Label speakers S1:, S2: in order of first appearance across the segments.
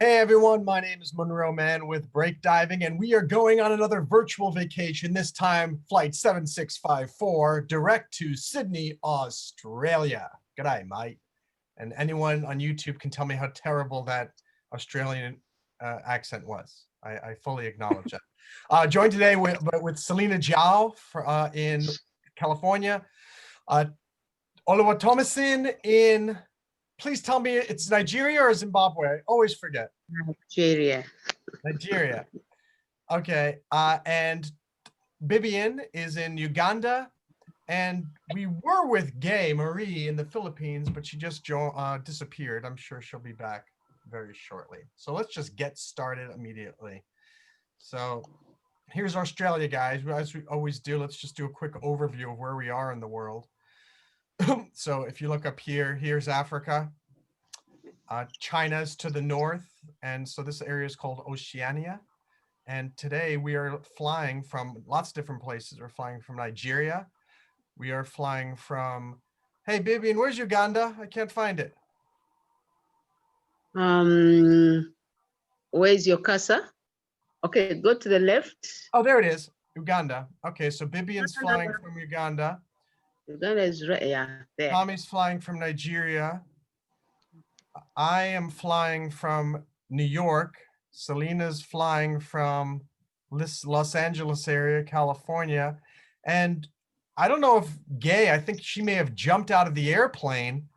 S1: Hey everyone, my name is Monroe Man with Break Diving, and we are going on another virtual vacation, this time flight 7654, direct to Sydney, Australia. G'day, mate. And anyone on YouTube can tell me how terrible that Australian accent was. I fully acknowledge that. Joined today with Selena Jiao in California, Oluwatomisin in, please tell me it's Nigeria or Zimbabwe? I always forget.
S2: Nigeria.
S1: Nigeria. Okay. And Bibian is in Uganda. And we were with Gay Marie in the Philippines, but she just disappeared. I'm sure she'll be back very shortly. So let's just get started immediately. So here's Australia, guys. As we always do, let's just do a quick overview of where we are in the world. So if you look up here, here's Africa. China's to the north, and so this area is called Oceania. And today we are flying from lots of different places. We're flying from Nigeria. We are flying from, hey, Bibian, where's Uganda? I can't find it.
S2: Where's your cursor? Okay, go to the left.
S1: Oh, there it is, Uganda. Okay, so Bibian's flying from Uganda.
S2: Uganda is right, yeah, there.
S1: Tommy's flying from Nigeria. I am flying from New York. Selena's flying from Los Angeles area, California. And I don't know if Gay, I think she may have jumped out of the airplane.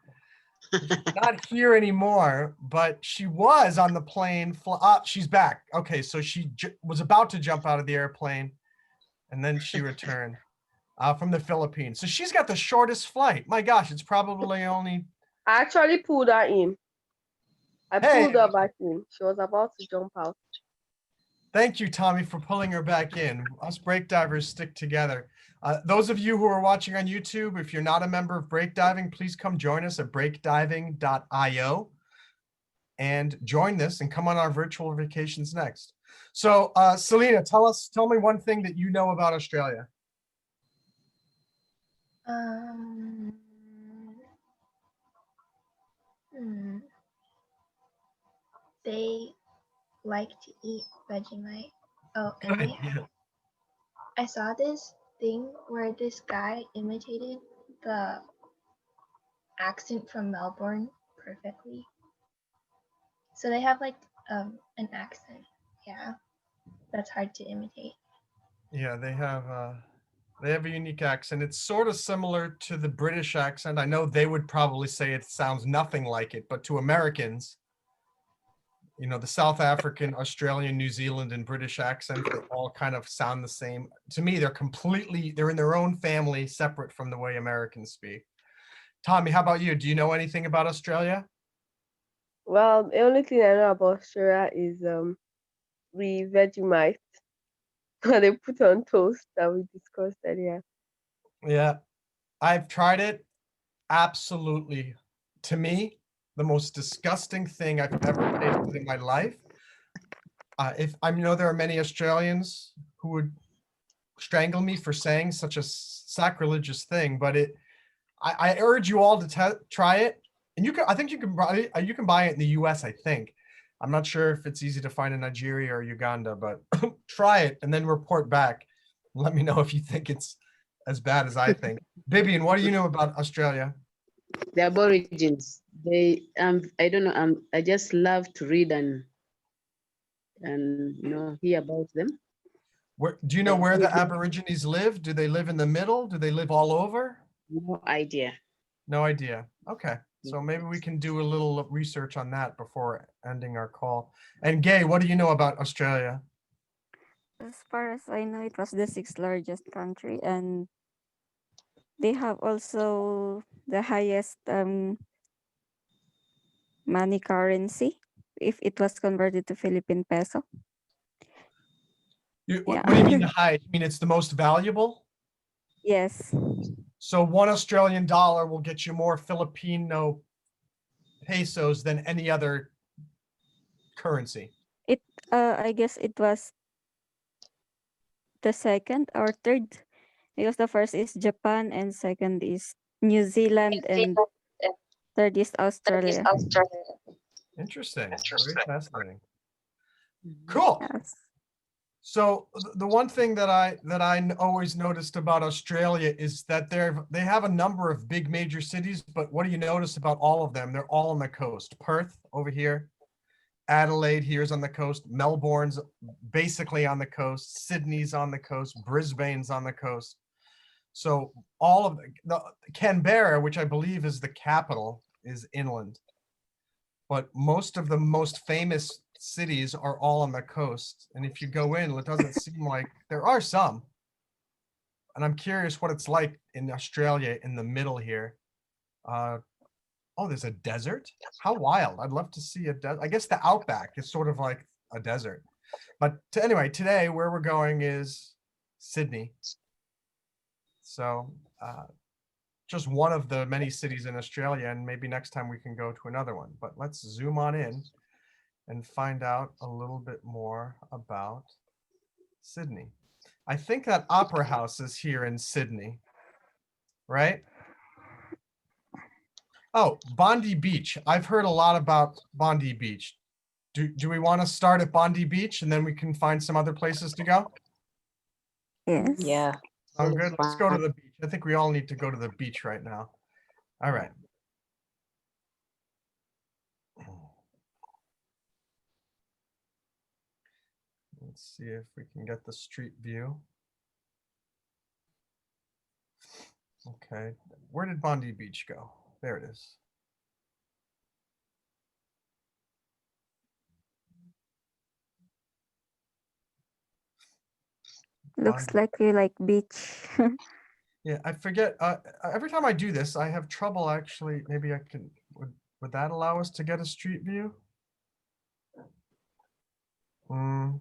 S1: She's not here anymore, but she was on the plane. She's back. Okay, so she was about to jump out of the airplane, and then she returned from the Philippines. So she's got the shortest flight. My gosh, it's probably only...
S3: I actually pulled her in. I pulled her back in. She was about to jump out.
S1: Thank you, Tommy, for pulling her back in. Us break divers stick together. Those of you who are watching on YouTube, if you're not a member of Break Diving, please come join us at breakdiving.io and join this and come on our virtual vacations next. So, Selena, tell me one thing that you know about Australia.
S4: They like to eat Vegemite. Oh, and I saw this thing where this guy imitated the accent from Melbourne perfectly. So they have like an accent. Yeah, that's hard to imitate.
S1: Yeah, they have a unique accent. It's sort of similar to the British accent. I know they would probably say it sounds nothing like it, but to Americans, you know, the South African, Australian, New Zealand, and British accents, they all kind of sound the same. To me, they're in their own family, separate from the way Americans speak. Tommy, how about you? Do you know anything about Australia?
S3: Well, the only thing I know about Australia is the Vegemite that they put on toast that we discussed earlier.
S1: Yeah, I've tried it. Absolutely. To me, the most disgusting thing I've ever tasted in my life. If I know there are many Australians who would strangle me for saying such a sacrilegious thing, but I urge you all to try it. And I think you can buy it in the US, I think. I'm not sure if it's easy to find in Nigeria or Uganda, but try it and then report back. Let me know if you think it's as bad as I think. Bibian, what do you know about Australia?
S2: The Aborigines. They I don't know. I just love to read and hear about them.
S1: Do you know where the Aborigines live? Do they live in the middle? Do they live all over?
S2: No idea.
S1: No idea. Okay. So maybe we can do a little research on that before ending our call. And Gay, what do you know about Australia?
S5: As far as I know, it was the 6th largest country, and they have also the highest money currency if it was converted to Philippine peso.
S1: What do you mean the highest? You mean it's the most valuable?
S5: Yes.
S1: So $1 Australian will get you more Filipino pesos than any other currency.
S5: I guess it was the second or third, because the first is Japan and second is New Zealand and third is Australia.
S1: Interesting. Very fascinating.
S2: Mhm.
S1: Cool.
S5: Yes.
S1: So the one thing that I always noticed about Australia is that they have a number of big major cities, but what do you notice about all of them? They're all on the coast. Perth over here, Adelaide here's on the coast, Melbourne's basically on the coast, Sydney's on the coast, Brisbane's on the coast. So all of the Canberra, which I believe is the capital, is inland. But most of the most famous cities are all on the coast. And if you go in, it doesn't seem like there are some. And I'm curious what it's like in Australia in the middle here. Oh, there's a desert? How wild. I'd love to see a desert. I guess the outback is sort of like a desert. But anyway, today where we're going is Sydney. So just one of the many cities in Australia, and maybe next time we can go to another one. But let's zoom on in and find out a little bit more about Sydney. I think that Opera House is here in Sydney, right? Oh, Bondi Beach. I've heard a lot about Bondi Beach. Do we want to start at Bondi Beach and then we can find some other places to go?
S5: Yes.
S2: Yeah.
S1: Oh,
S2: Looks
S1: good. Let's go to
S2: fun.
S1: the beach. I think we all need to go to the beach right now. All right. Let's see if we can get the street view. Okay, where did Bondi Beach go? There it is.
S5: Looks
S1: Bondi-
S5: like you like beach.
S1: Yeah, I forget. Every time I do this, I have trouble actually. Maybe I can. Would that allow us to get a street view? Hmm.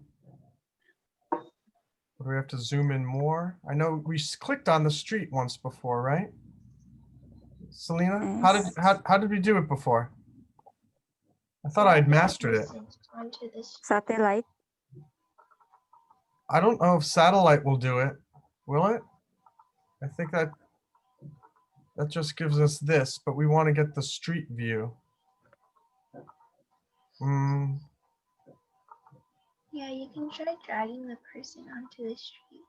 S1: Would we have to zoom in more? I know we clicked on the street once before, right? Selena,
S5: Yes.
S1: how did we do it before? I thought I had mastered it.
S4: Listen onto this.
S5: Satellite.
S1: I don't know if satellite will do it. Will it? I think that just gives us this, but we want to get the street view. Hmm.
S4: Yeah, you can try dragging the person onto the street.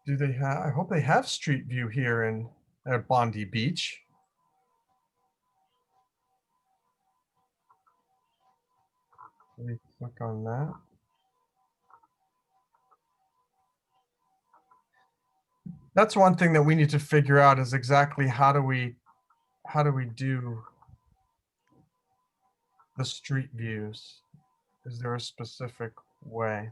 S1: Do they have? I hope they have street view here at Bondi Beach. Let me click on that. That's one thing that we need to figure out is exactly how do we do the street views? Is there a specific way?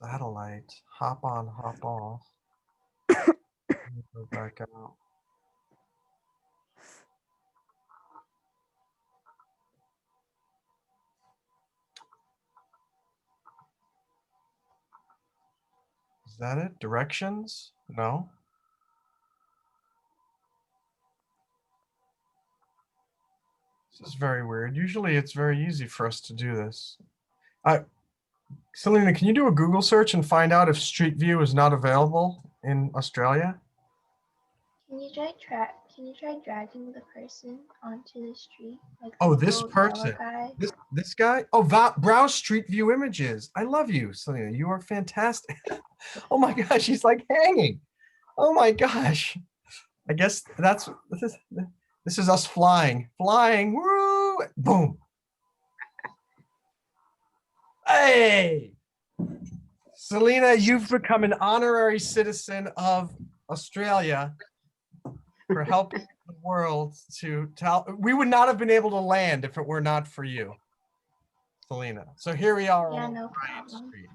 S1: Satellite, hop on, hop off. Go back out. Is that it? Directions? No. This is very weird. Usually it's very easy for us to do this. Selena, can you do a Google search and find out if Street View is not available in Australia?
S4: Can you try dragging the person onto the street? Like
S1: Oh,
S4: the
S1: this
S4: little yellow
S1: person.
S4: guy?
S1: This guy? Oh, browse Street View images. I love you, Selena. You are fantastic. Oh my gosh, he's like hanging. Oh my gosh. I guess this is us flying. Flying. Woo! Boom. Hey! Selena, you've become an honorary citizen of Australia for helping the world to tell. We would not have been able to land if it were not for you, Selena. So here we are
S4: Yeah,
S1: on
S4: no
S1: Bryant
S4: problem.
S1: Street.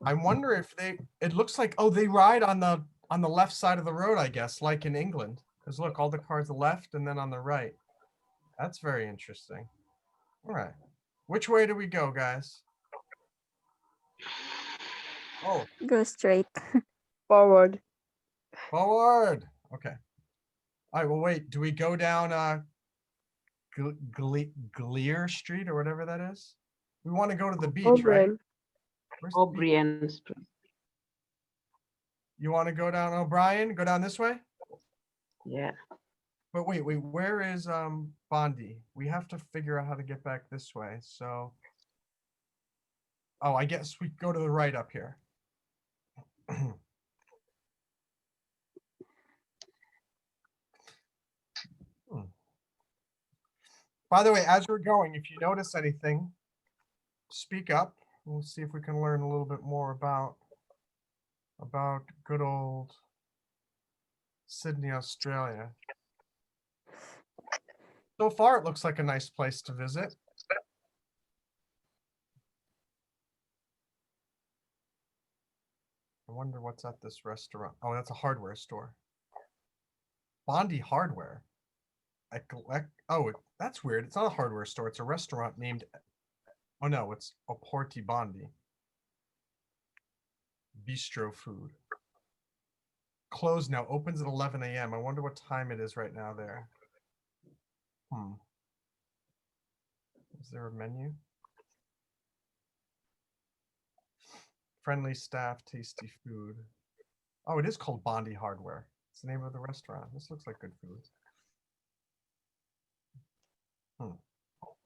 S1: I wonder if it looks like, oh, they ride on the left side of the road, I guess, like in England. Because look, all the cars left and then on the right. That's very interesting. All right. Which way do we go, guys? Oh,
S5: Go straight.
S3: Forward.
S1: forward. Okay. All right, well, wait, do we go down Glear Street or whatever that is? We want to go to the beach, right?
S3: O'Brien.
S1: Where's the beach?
S2: O'Brien Street.
S1: You want to go down O'Brien? Go down this way?
S2: Yeah.
S1: But wait, where is Bondi? We have to figure out how to get back this way. So, oh, I guess we go to the right up here. By the way, as we're going, if you notice anything, speak up. We'll see if we can learn a little bit more about good old Sydney, Australia. So far, it looks like a nice place to visit. I wonder what's at this restaurant. Oh, that's a hardware store. Bondi Hardware. Oh, that's weird. It's not a hardware store. It's a restaurant named. Oh no, it's a Porti Bondi. Bistro food. Closed now. Opens at 11 a.m. I wonder what time it is right now there. Is there a menu? Friendly staff, tasty food. Oh, it is called Bondi Hardware. It's the name of the restaurant. This looks like good food.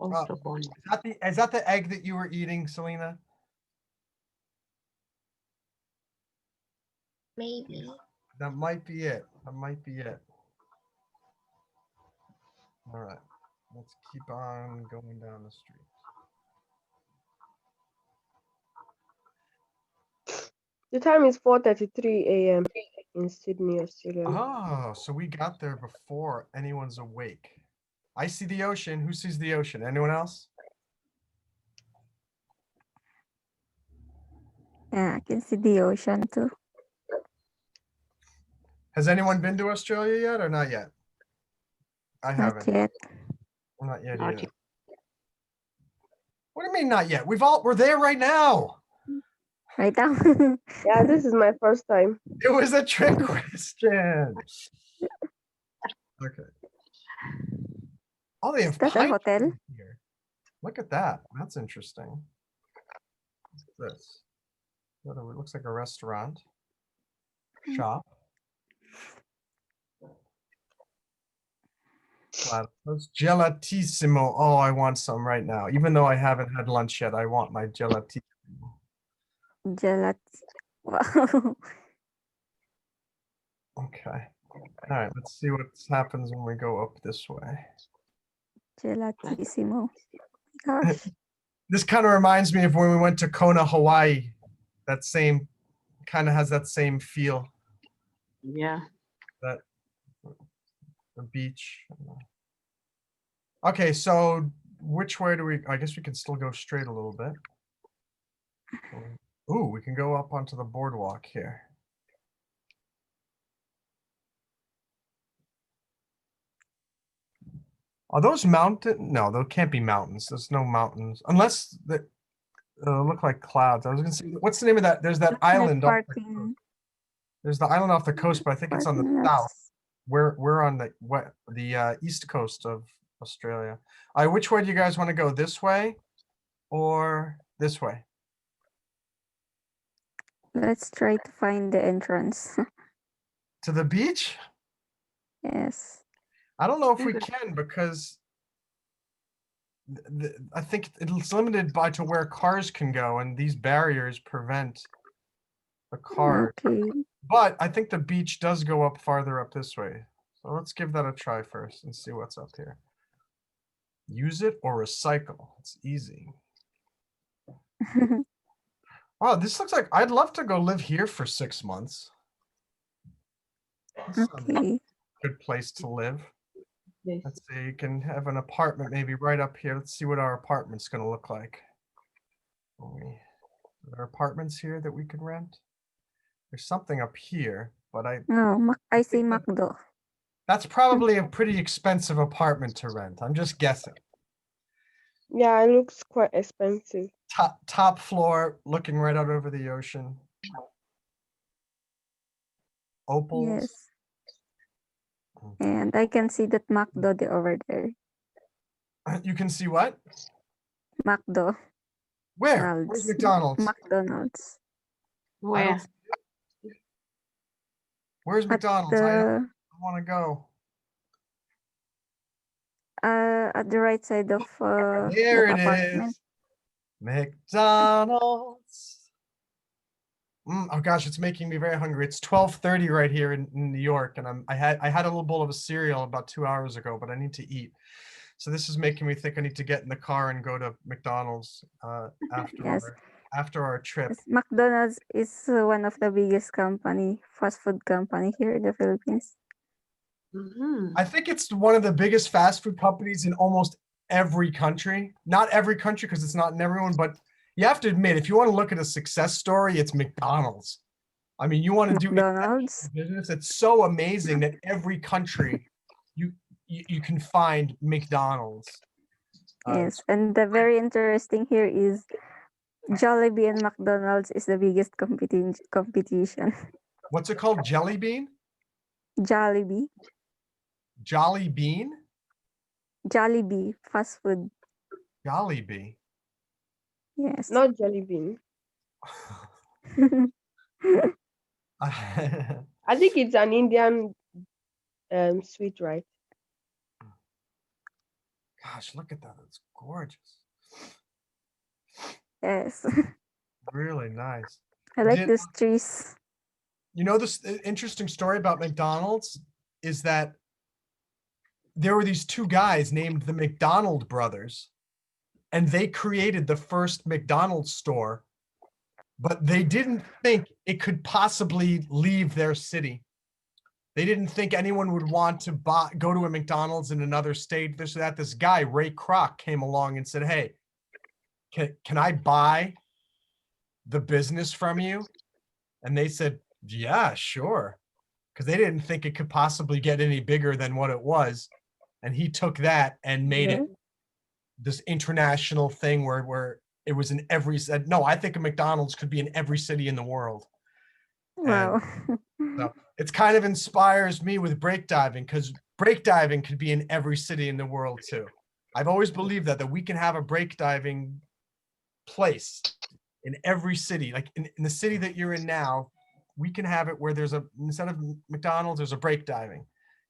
S2: Also Bondi.
S1: Is that the egg that you were eating, Selena?
S4: Maybe.
S1: That might be it. That might be it. All right. Let's keep on going down the street.
S3: The time is 4:33 a.m. in Sydney, Australia.
S1: Oh, so we got there before anyone's awake. I see the ocean. Who sees the ocean? Anyone else?
S5: Yeah, I can see the ocean too.
S1: Has anyone been to Australia yet or not yet? I
S5: Not
S1: haven't.
S5: yet.
S1: Not yet
S2: Not
S1: either.
S2: yet.
S1: What do you mean not yet? We're there right now.
S5: Right now.
S3: Yeah, this is my first time.
S1: It was a trick question. Okay. Oh, they have
S5: Is that a
S1: pine
S5: hotel?
S1: trees here. Look at that. That's interesting. What's this? It looks like a restaurant. Shop. Platypus. Gelatissimo. Oh, I want some right now. Even though I haven't had lunch yet, I want my gelatissimo.
S5: Gelat. Wow.
S1: Okay. All right. Let's see what happens when we go up this way.
S5: Gelatissimo. Gosh.
S1: This kind of reminds me of when we went to Kona, Hawaii. That same kind of has that same feel.
S2: Yeah.
S1: That the beach. Okay, so which way do we? I guess we can still go straight a little bit. Ooh, we can go up onto the boardwalk here. Are those mountain? No, those can't be mountains. There's no mountains unless they look like clouds. I was gonna say, what's the name of that? There's that island.
S5: Parking.
S1: There's the island off the coast, but I think it's on the
S5: Parking
S1: south.
S5: lots.
S1: We're on the east coast of Australia. All right, which way do you guys want to go? This way or this way?
S5: Let's try to find the entrance.
S1: To the beach?
S5: Yes.
S1: I don't know if we can because I think it's limited by to where cars can go, and these barriers prevent the cars.
S5: Okay.
S1: But I think the beach does go up farther up this way. So let's give that a try first and see what's up here. Use it or recycle. It's easy. Wow, this looks like I'd love to go live here for 6 months. This sounds like
S5: Okay.
S1: a good place to live.
S2: Yes.
S1: Let's see, you can have an apartment maybe right up here. Let's see what our apartment's going to look like. Are there apartments here that we could rent? There's something up here, but
S5: No, I see
S1: think that-
S5: McDo.
S1: that's probably a pretty expensive apartment to rent. I'm just guessing.
S3: Yeah, it looks quite expensive.
S1: Top floor, looking right out over the ocean. Opals.
S5: Yes. And I can see that McDo over there.
S1: You can see what?
S5: McDo.
S1: Where? Where's McDonald's?
S5: McDonald's.
S1: I
S2: Where?
S1: don't. Where's
S5: At
S1: McDonald's? I
S5: the
S1: want to go.
S5: at the right side of
S1: There
S5: that
S1: it
S5: apartment.
S1: is. McDonald's. Oh gosh, it's making me very hungry. It's 12:30 right here in New York, and I had a little bowl of a cereal about 2 hours ago, but I need to eat. So this is making me think I need to get in the car and go to McDonald's
S5: Yes.
S1: after our trip.
S5: Yes, McDonald's is one of the biggest fast food company here in the Philippines.
S2: Mhm.
S1: I think it's one of the biggest fast food companies in almost every country. Not every country because it's not in everyone, but you have to admit, if you want to look at a success story, it's McDonald's. I mean, you want to do
S5: McDonald's.
S1: business. It's so amazing that every country you can find McDonald's.
S5: Yes, and the very interesting here is Jollibee and McDonald's is the biggest competition.
S1: What's it called? Jelly bean?
S5: Jollibee.
S1: Jolly bean?
S5: Jollibee fast food.
S1: Jolly bee.
S5: Yes.
S3: Not jelly bean. I think it's an Indian sweet, right?
S1: Gosh, look at that. It's gorgeous.
S5: Yes.
S1: Really nice.
S5: I like
S1: Did-
S5: these trees.
S1: You know, this interesting story about McDonald's is that there were these two guys named the McDonald brothers, and they created the first McDonald's store, but they didn't think it could possibly leave their city. They didn't think anyone would want to go to a McDonald's in another state. This guy, Ray Kroc, came along and said, hey, can I buy the business from you? And they said, yeah, sure. Because they didn't think it could possibly get any bigger than what it was. And he took that and made it this international thing where it was in every said, no, I think a McDonald's could be in every city in the world.
S5: Wow.
S1: So it's kind of inspires me with breakdiving, because breakdiving could be in every city in the world too. I've always believed that we can have a breakdiving place in every city, like in the city that you're in now, we can have it where instead of McDonald's, there's a breakdiving.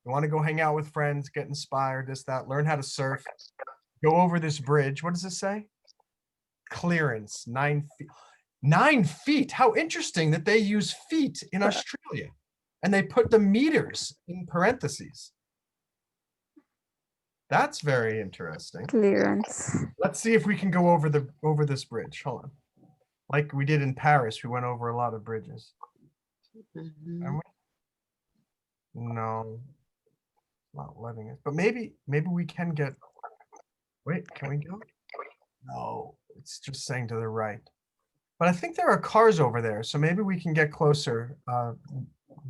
S1: You want to go hang out with friends, get inspired, this, that, learn how to surf, go over this bridge. What does it say? Clearance, 9 feet. 9 feet. How interesting that they use feet in Australia. And they put the meters in parentheses. That's very interesting.
S5: Clearance.
S1: Let's see if we can go over this bridge. Hold on. Like we did in Paris, we went over a lot of bridges.
S2: Mhm.
S1: No, not letting us. But maybe we can get. Wait, can we go? No, it's just saying to the right. But I think there are cars over there, so maybe we can get closer.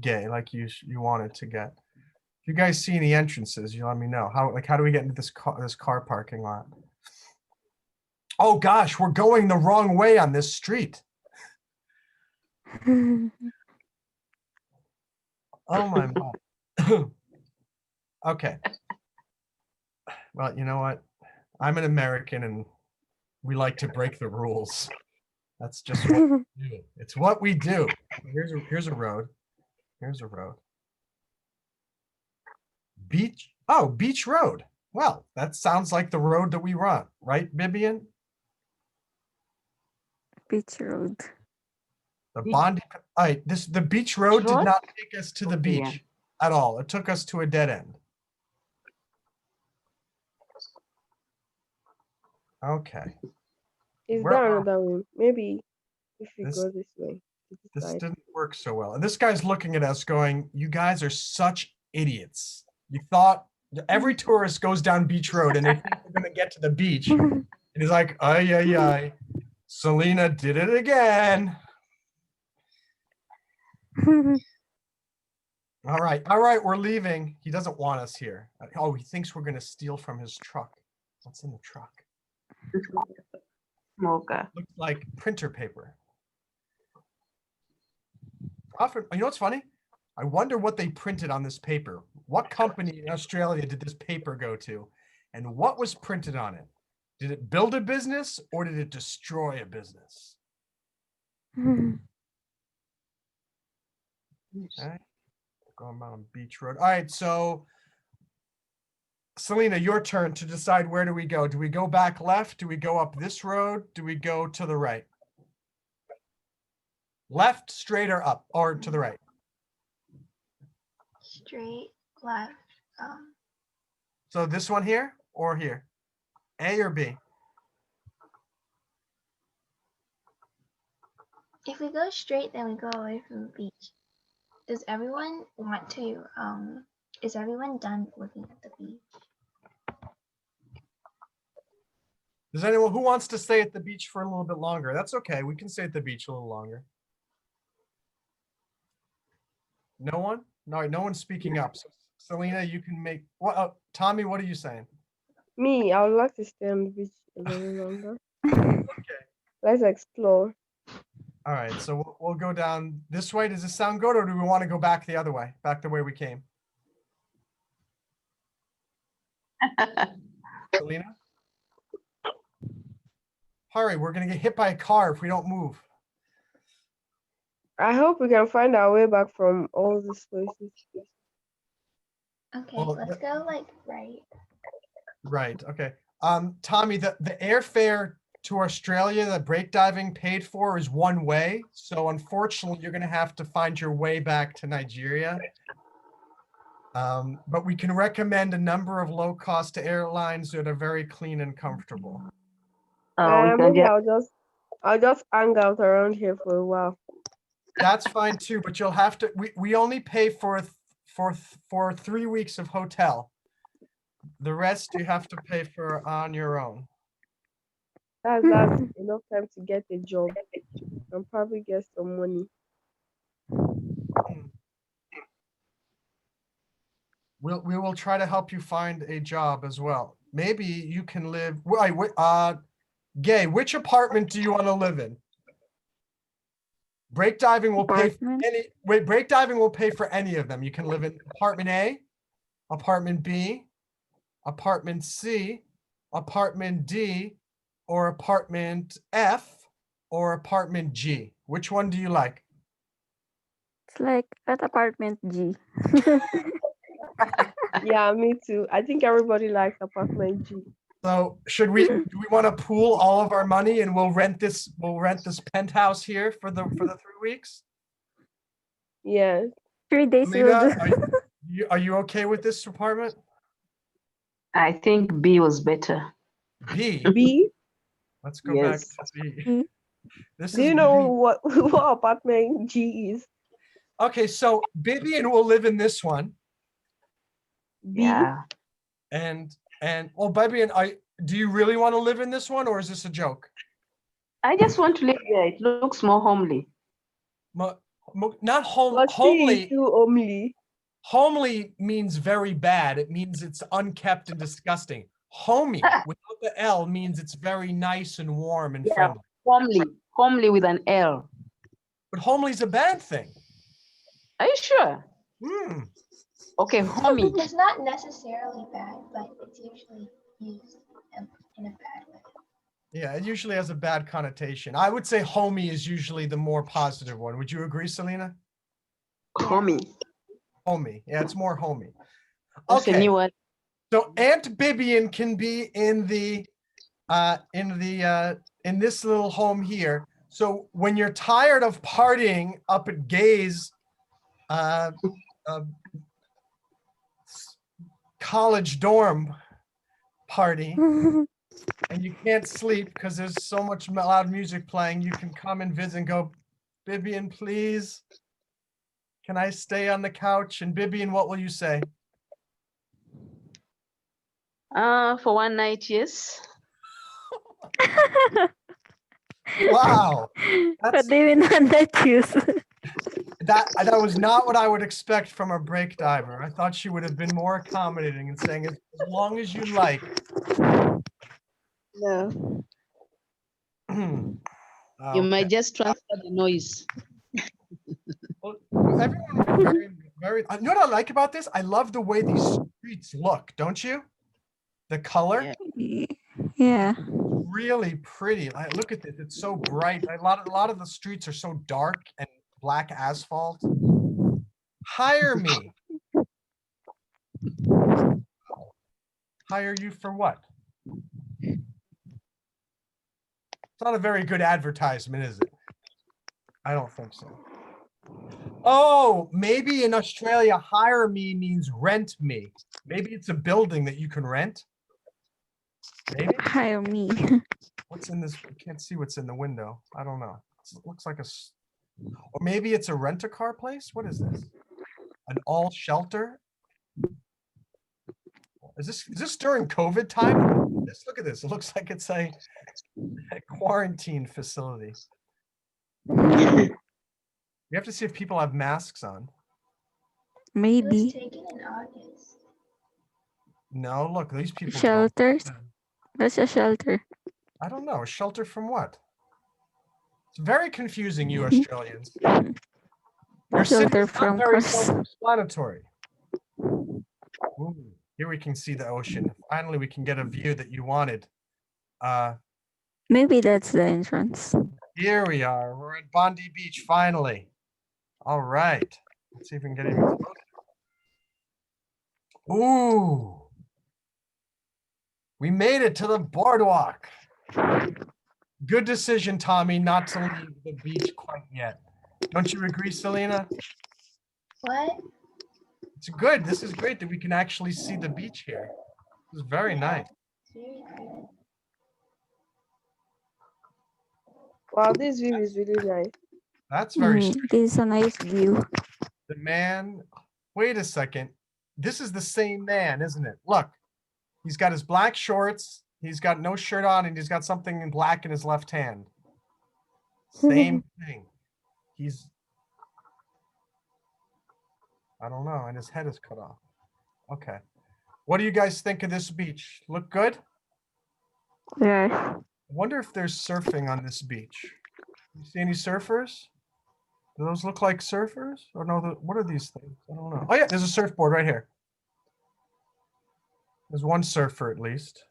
S1: Gay, like you wanted to get. If you guys see any entrances, you let me know. How do we get into this car parking lot? Oh gosh, we're going the wrong way on this street. Oh my God. Okay. Well, you know what? I'm an American and we like to break the rules. That's just what we do. It's what we do. Here's a road. Here's a road. Beach. Oh, Beach Road. Well, that sounds like the road that we run, right, Bibian?
S5: Beach Road.
S1: The Bondi. All right, the Beach Road did
S2: Road?
S1: not take us to the
S2: Okay, yeah.
S1: beach at all. It took us to a dead end. Okay.
S3: Is
S1: Where
S3: there
S1: are-
S3: another way? Maybe if we
S1: This-
S3: go this way. to this
S1: This
S3: side.
S1: didn't work so well. And this guy's looking at us going, you guys are such idiots. You thought every tourist goes down Beach Road and they think they're going to get to the beach. And he's like, ay, ay, ay. Selena did it again. All right, we're leaving. He doesn't want us here. Oh, he thinks we're going to steal from his truck. What's in the truck?
S2: Smoker.
S1: Looks like printer paper. Often, you know what's funny? I wonder what they printed on this paper. What company in Australia did this paper go to? And what was printed on it? Did it build a business or did it destroy a business? Okay. Going on Beach Road. All right, so Selena, your turn to decide where do we go? Do we go back left? Do we go up this road? Do we go to the right? Left, straight, or up, or to the right?
S4: Straight, left.
S1: So this one here or here? A or B?
S4: If we go straight, then we go away from the beach. Does everyone want to? Is everyone done looking at the beach?
S1: Does anyone who wants to stay at the beach for a little bit longer? That's okay. We can stay at the beach a little longer. No one? No one's speaking up. So Selena, you can make what? Tommy, what are you saying?
S3: Me, I would like to stay on the beach a little longer. Let's explore.
S1: All right, so we'll go down this way. Does this sound good, or do we want to go back the other way, back the way we came? Selena? Hurry, we're gonna get hit by a car if we don't move.
S3: I hope we can find our way back from all these places.
S4: Okay,
S1: Well,
S4: let's go like right.
S1: Right, okay. Tommy, the airfare to Australia that break diving paid for is one way. So unfortunately, you're gonna have to find your way back to Nigeria. But we can recommend a number of low-cost airlines that are very clean and comfortable.
S3: Maybe I'll just hang out around here for a while.
S1: That's fine too, but you'll have to, we only pay for 3 weeks of hotel. The rest you have to pay for on your own.
S3: That's enough time to get a job and probably get some money.
S1: We will try to help you find a job as well. Maybe you can live, Gay, which apartment do you want to live in? Break diving will pay for any, break diving will pay for any of them. You can live in apartment A, apartment B, apartment C, apartment D, or apartment F, or apartment G. Which one do you like?
S5: It's like at apartment G.
S3: Yeah, me too. I think everybody likes apartment G.
S1: So do we want to pool all of our money and we'll rent this penthouse here for the 3 weeks?
S3: Yes.
S5: 3 days will
S1: Selena,
S5: do.
S1: are you okay with this apartment?
S6: I think B was better.
S1: B.
S3: B?
S1: Let's go
S6: Yes.
S1: back to B. This
S3: Do
S1: is
S3: you know
S1: B.
S3: what apartment G is?
S1: Okay, so Bibian will live in this one.
S3: B?
S6: Yeah.
S1: And well, Bibian, do you really want to live in this one or is this a joke?
S6: I just want to live there. It looks more homely.
S1: Not home.
S3: But C is
S1: Homely.
S3: too homely.
S1: Homely means very bad. It means it's unkept and disgusting. Homey without the L means it's very nice and warm and friendly.
S6: Homely. Homely with an L.
S1: But homely's a bad thing.
S6: Are you sure? Okay, homey.
S4: It's not necessarily bad, but it's usually used in a bad way.
S1: Yeah, it usually has a bad connotation. I would say homey is usually the more positive one. Would you agree, Selena?
S6: Homey.
S1: Homey. Yeah, it's more homey.
S6: That's a
S1: Okay.
S6: new word.
S1: So Aunt Bibian can be in this little home here. So when you're tired of partying up at Gay's college dorm party and you can't sleep because there's so much loud music playing, you can come and visit and go, Bibian, please, can I stay on the couch? And Bibian, what will you say?
S6: For one night, yes.
S1: Wow.
S5: But they will not let you.
S1: That was not what I would expect from a break diver. I thought she would have been more accommodating and saying, as long as you like.
S3: No.
S6: You might just transfer the noise.
S1: Well, everyone was very Very. You know what I like about this? I love the way these streets look. Don't you? The color.
S2: Yeah.
S5: Yeah.
S1: Really pretty. Like, look at this. It's so bright. A lot of the streets are so dark and black asphalt. Hire me. Hire you for what? It's not a very good advertisement, is it? I don't think so. Oh, maybe in Australia, hire me means rent me. Maybe it's a building that you can rent. Maybe.
S5: Hire me.
S1: What's in this? I can't see what's in the window. I don't know. It looks like or maybe it's a rent-a-car place. What is this? An all shelter? Is this during COVID time? Look at this. It looks like it's a quarantine facility. We have to see if people have masks on.
S4: It was
S5: Maybe.
S4: taken in August.
S1: No, look, these people. don't.
S5: Shelters. That's a shelter.
S1: I don't know. A shelter from what? It's very confusing, you
S5: Mhm.
S1: Australians. Your city
S5: Shelter
S1: is not
S5: from
S1: very
S5: cars.
S1: self-explanatory. Ooh, here we can see the ocean. Finally, we can get a view that you wanted.
S5: Maybe that's the entrance.
S1: Here we are. We're at Bondi Beach, finally. All right. Let's see if we can get even closer. Ooh. We made it to the boardwalk. Good decision, Tommy, not to leave the beach quite yet. Don't you agree, Selena?
S4: What?
S1: It's good. This is great that we can actually see the beach here. This is very nice.
S4: It's very pretty.
S3: Wow, this view is really nice.
S1: That's very
S5: This is a nice view.
S1: The man, wait a second. This is the same man, isn't it? Look, he's got his black shorts. He's got no shirt on and he's got something in black in his left hand. Same thing. I don't know, and his head is cut off. Okay. What do you guys think of this beach? Look good?
S5: Yeah.
S1: I wonder if there's surfing on this beach. You see any surfers? Do those look like surfers? Or no, what are these things? I don't know. Oh yeah, there's a surfboard right here. There's one surfer at least.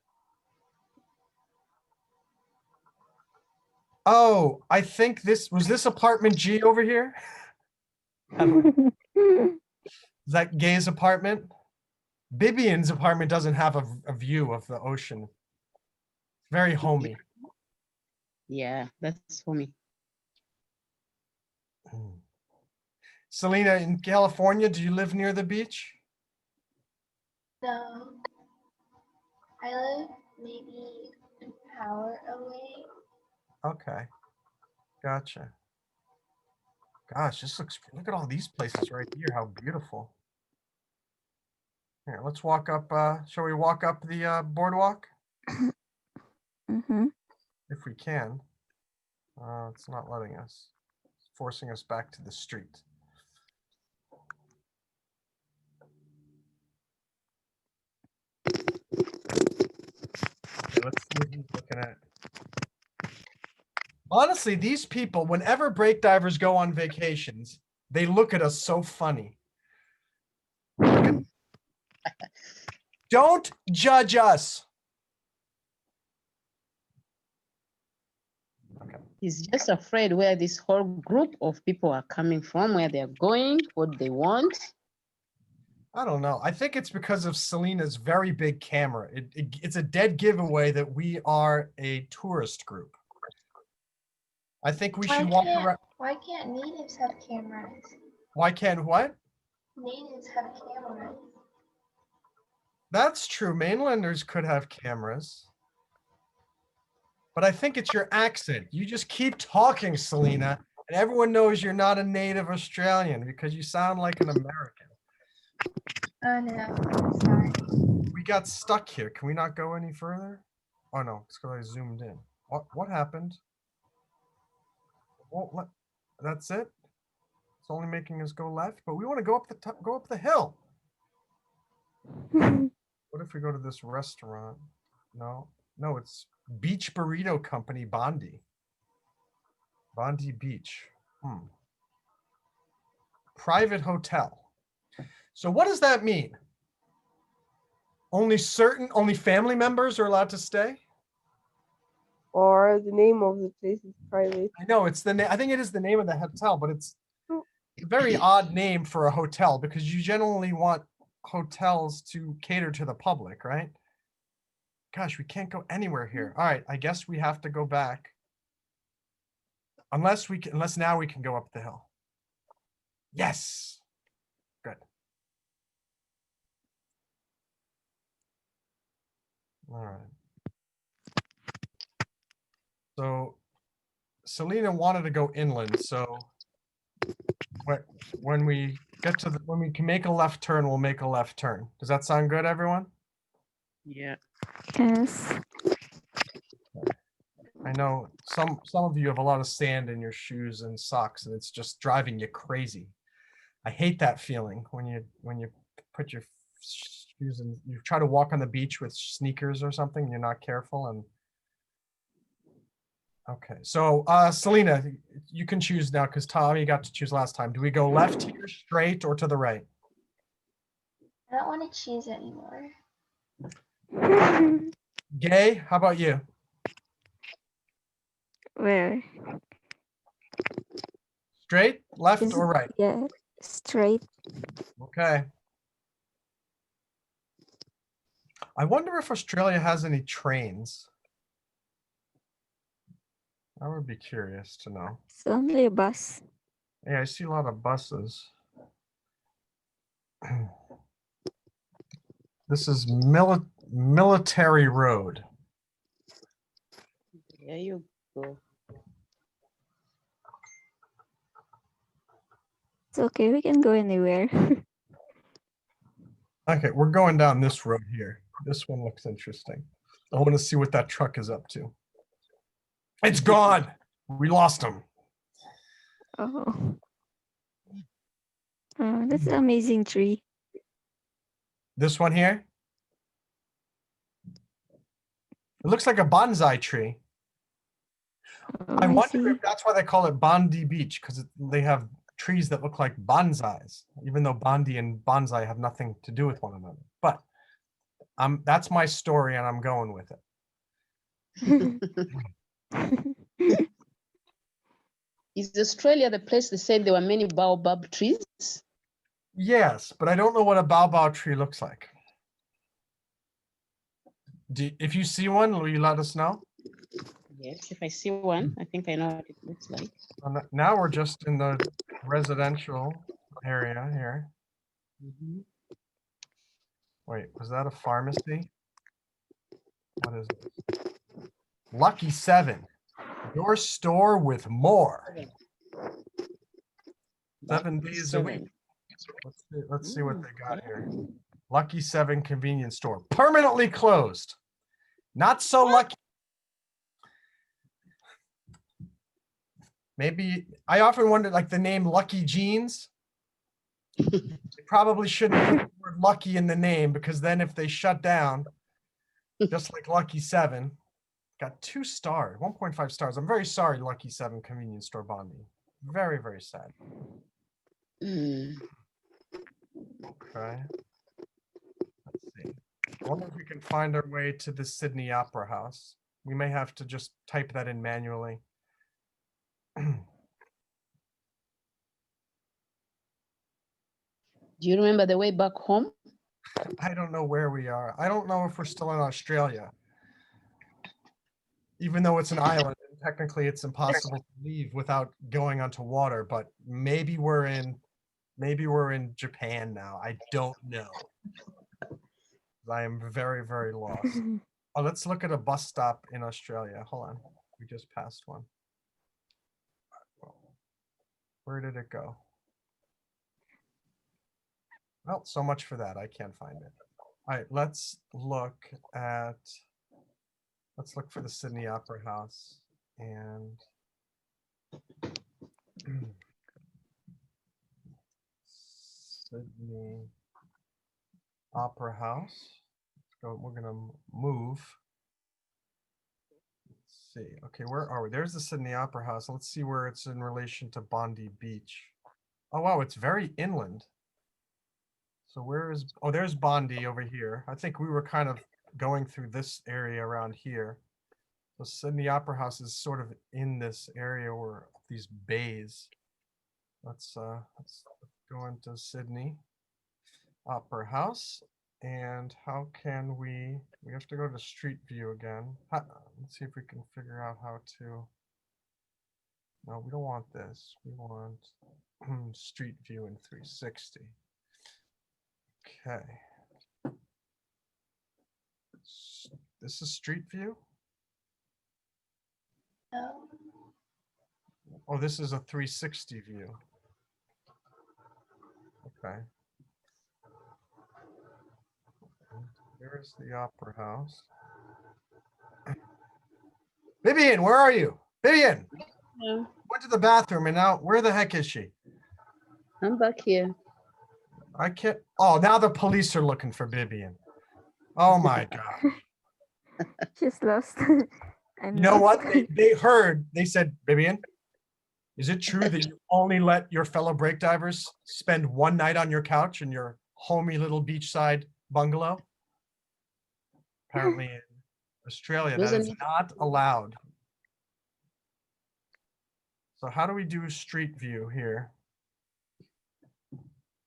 S1: Oh, I think was this apartment G over here? Is that Gay's apartment? Bibian's apartment doesn't have a view of the ocean. Very homey.
S2: Yeah, that's for me.
S1: Selena, in California, do you live near the beach?
S4: No. I live maybe an hour away.
S1: Okay. Gotcha. Gosh, look at all these places right here. How beautiful. Here, let's walk up. Shall we walk up the boardwalk?
S5: Mm-hmm.
S1: If we can. It's not letting us. It's forcing us back to the street. Okay, let's see what he's looking at. Honestly, these people, whenever break divers go on vacations, they look at us so funny. Don't judge us. Okay.
S2: He's just afraid where this whole group of people are coming from, where they're going, what they want.
S1: I don't know. I think it's because of Selena's very big camera. It's a dead giveaway that we are a tourist group. I think we should walk around.
S4: Why can't natives have cameras?
S1: Why can't what?
S4: Natives have cameras.
S1: That's true. Mainlanders could have cameras. But I think it's your accent. You just keep talking, Selena, and everyone knows you're not a native Australian because you sound like an American.
S4: Oh no, I'm sorry.
S1: We got stuck here. Can we not go any further? Oh no, it's because I zoomed in. What happened? Well, that's it. It's only making us go left, but we want to go up the top, go up the hill. What if we go to this restaurant? No, it's Beach Burrito Company, Bondi. Bondi Beach. Private hotel. So what does that mean? Only family members are allowed to stay?
S3: Or the name of the place is private.
S1: I know it's the name. I think it is the name of the hotel, but it's a very odd name for a hotel because you generally want hotels to cater to the public, right? Gosh, we can't go anywhere here. All right, I guess we have to go back. Unless now we can go up the hill. Yes. Good. All right. So Selena wanted to go inland, so when we can make a left turn, we'll make a left turn. Does that sound good, everyone?
S2: Yeah.
S5: Yes.
S1: I know some of you have a lot of sand in your shoes and socks, and it's just driving you crazy. I hate that feeling when you put your shoes and you try to walk on the beach with sneakers or something, and you're not careful. And okay, so Selena, you can choose now because Tommy got to choose last time. Do we go left here, straight, or to the right?
S4: I don't want to choose anymore.
S1: Gay, how about you?
S5: Where?
S1: Straight, left,
S5: Is
S1: or right?
S5: Yeah, straight.
S1: Okay. I wonder if Australia has any trains. I would be curious to know.
S5: It's only a bus.
S1: Yeah, I see a lot of buses. This is Military Road.
S2: There you go.
S5: It's okay, we can go anywhere.
S1: Okay, we're going down this road here. This one looks interesting. I want to see what that truck is up to. It's gone. We lost him.
S5: Oh. Oh, that's an amazing tree.
S1: This one here. It looks like a bonsai tree.
S5: Oh,
S1: I wonder
S5: see.
S1: if that's why they call it Bondi Beach, because they have trees that look like bonsais, even though Bondi and bonsai have nothing to do with one another. But that's my story, and I'm going with it.
S2: Is Australia the place they said there were many baobab trees?
S1: Yes, but I don't know what a baobab tree looks like. If you see one, will you let us know?
S2: Yes, if I see one, I think I know what it looks like.
S1: Now we're just in the residential area here. Wait, was that a pharmacy? What is it? Lucky 7. Your store with more. 7 days a week. Let's see what they got here. Lucky 7 convenience store. Permanently closed. Not so lucky. Maybe I often wonder, like the name Lucky Jeans. They probably shouldn't put the word lucky in the name, because then if they shut down, just like Lucky 7, got 2 stars, 1.5 stars. I'm very sorry, Lucky 7 convenience store Bondi. Very, very sad. Okay. Let's see. I wonder if we can find our way to the Sydney Opera House. We may have to just type that in manually.
S2: Do you remember the way back home?
S1: I don't know where we are. I don't know if we're still in Australia. Even though it's an island, and technically it's impossible to leave without going onto water, but maybe we're in Japan now. I don't know. I am very, very lost. Oh, let's look at a bus stop in Australia. Hold on. We just passed one. Where did it go? Well, so much for that. I can't find it. All right, let's look for the Sydney Opera House and Sydney Opera House. We're gonna move. Let's see. Okay, where are we? There's the Sydney Opera House. Let's see where it's in relation to Bondi Beach. Oh wow, it's very inland. So where is, oh, there's Bondi over here. I think we were kind of going through this area around here. So Sydney Opera House is sort of in this area where these bays. Let's go into Sydney Opera House. And how can we have to go to Street View again. Let's see if we can figure out how to, no, we don't want this. We want Street View in 360. Okay. This is Street View?
S4: No.
S1: Oh, this is a 360 view. Okay. There's the Opera House. Bibian, where are you? Bibian!
S2: Yeah,
S1: Went to the bathroom and now, where the heck is she?
S2: I'm back here.
S1: I can't, oh, now the police are looking for Bibian. Oh my God.
S5: She's lost. I'm
S1: You know what?
S5: lost.
S1: They heard, they said, Bibian, is it true that you only let your fellow break divers spend one night on your couch in your homey little beachside bungalow? Apparently in Australia, that
S2: Wasn't
S1: is
S2: it-
S1: not allowed. So how do we do Street View here?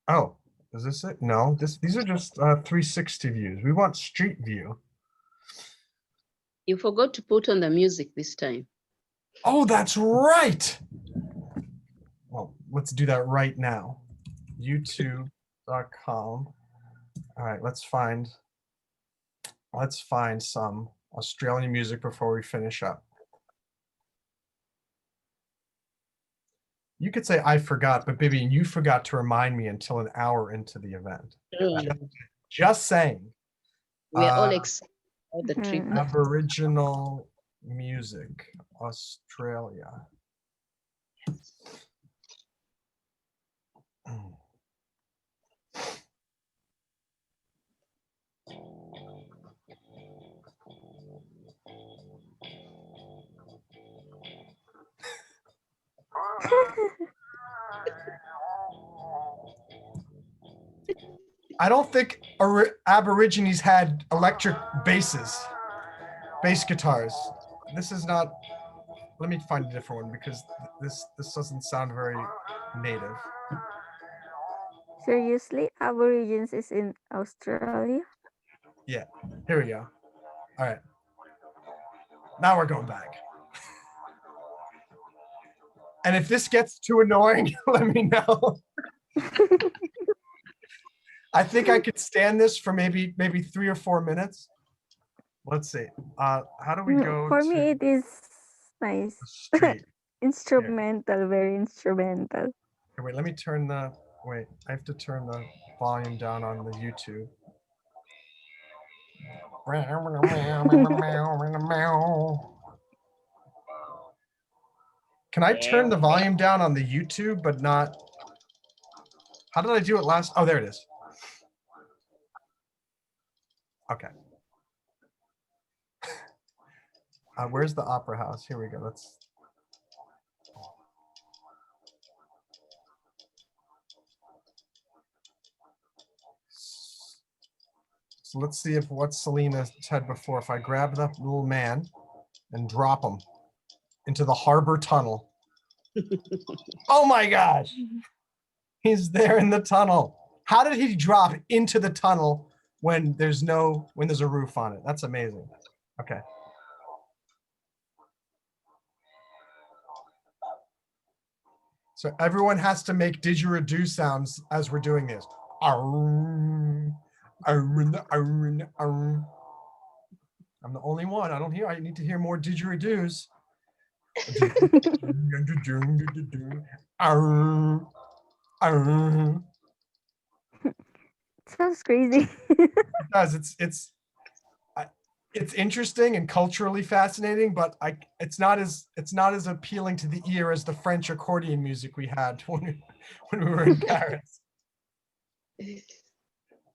S1: Oh, is this it? No, these are just 360 views. We want Street View.
S2: You forgot to put on the music this time.
S1: Oh, that's right. Well, let's do that right now. YouTube.com. All right, let's find some Australian music before we finish up. You could say I forgot, but Bibian, you forgot to remind me until an hour into the event. Just saying.
S2: We are all excited about the trip.
S5: Mhm.
S1: Aboriginal music, Australia. I don't think Aborigines had electric bass guitars. This is not, let me find a different one because this doesn't sound very native.
S5: Seriously, Aborigines is in Australia?
S1: Yeah, here we go. All right. Now we're going back. And if this gets too annoying, let me know. I think I could stand this for maybe 3 or 4 minutes. Let's see. How do we go
S5: For
S1: to
S5: me, it is nice.
S1: the street?
S5: Instrumental, very instrumental.
S1: Okay, wait, let me turn the, wait, I have to turn the volume down on the YouTube. Can I turn the volume down on the YouTube, but not, how did I do it last? Oh, there it is. Okay. Where's the Opera House? Here we go. So let's see if what Selena said before, if I grab the little man and drop him into the harbor tunnel. Oh my gosh. He's there in the tunnel. How did he drop into the tunnel when there's a roof on it? That's amazing. Okay. So everyone has to make didgeridoo sounds as we're doing this. I'm the only one. I don't hear. I need to hear more didgeridoos.
S5: Sounds crazy.
S1: It does. It's interesting and culturally fascinating, but it's not as appealing to the ear as the French accordion music we had when we were in Paris.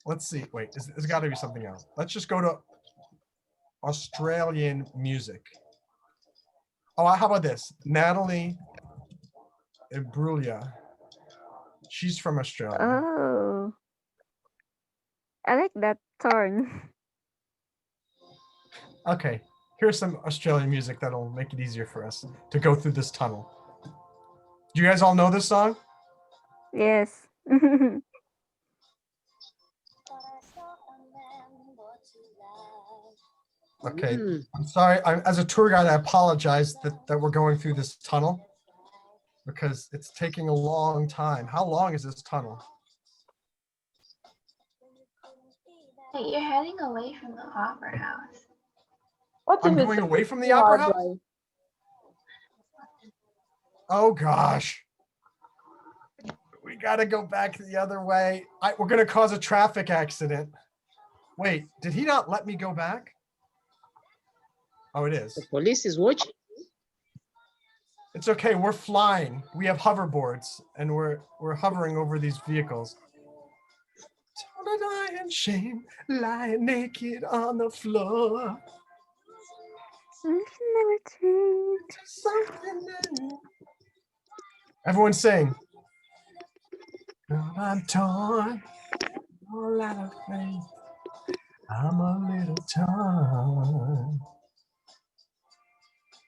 S1: Let's see. Wait, there's got to be something else. Let's just go to Australian music. Oh, how about this? Natalie Imbruglia. She's from Australia.
S5: Oh. I like that turn.
S1: Okay, here's some Australian music that'll make it easier for us to go through this tunnel. Do you guys all know this song?
S5: Yes.
S1: Okay,
S2: Mm.
S1: I'm sorry. As a tour guide, I apologize that we're going through this tunnel because it's taking a long time. How long is this tunnel?
S4: Hey, you're heading away from the opera house.
S3: What
S1: I'm
S3: if
S1: going
S3: it's
S1: away from the
S3: 2 hour
S1: opera house?
S3: drive?
S1: Oh gosh. We gotta go back the other way. We're gonna cause a traffic accident. Wait, did he not let me go back? Oh, it is.
S2: The police is watching.
S1: It's okay. We're flying. We have hoverboards, and we're hovering over these vehicles. Don't I in shame, lying naked on the floor.
S5: Never change.
S1: Something new. Everyone sing. I'm torn, all out of faith. I'm a little torn.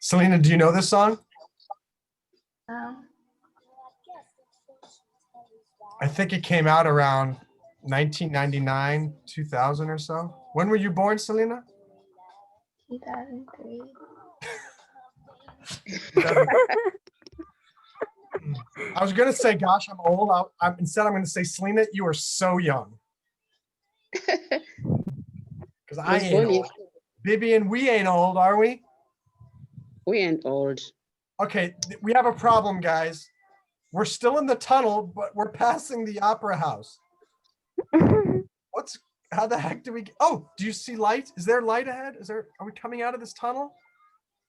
S1: Selena, do you know this song? I think it came out around 1999, 2000 or so. When were you born, Selena?
S4: 2003.
S1: I was gonna say, gosh, I'm old. Instead, I'm gonna say, Selena, you are so young. Because I
S2: Was
S1: ain't
S2: born in-
S1: old. Bibian, we ain't old, are we?
S2: We ain't old.
S1: Okay, we have a problem, guys. We're still in the tunnel, but we're passing the opera house. How the heck do we oh, do you see light? Is there light ahead? Are we coming out of this tunnel?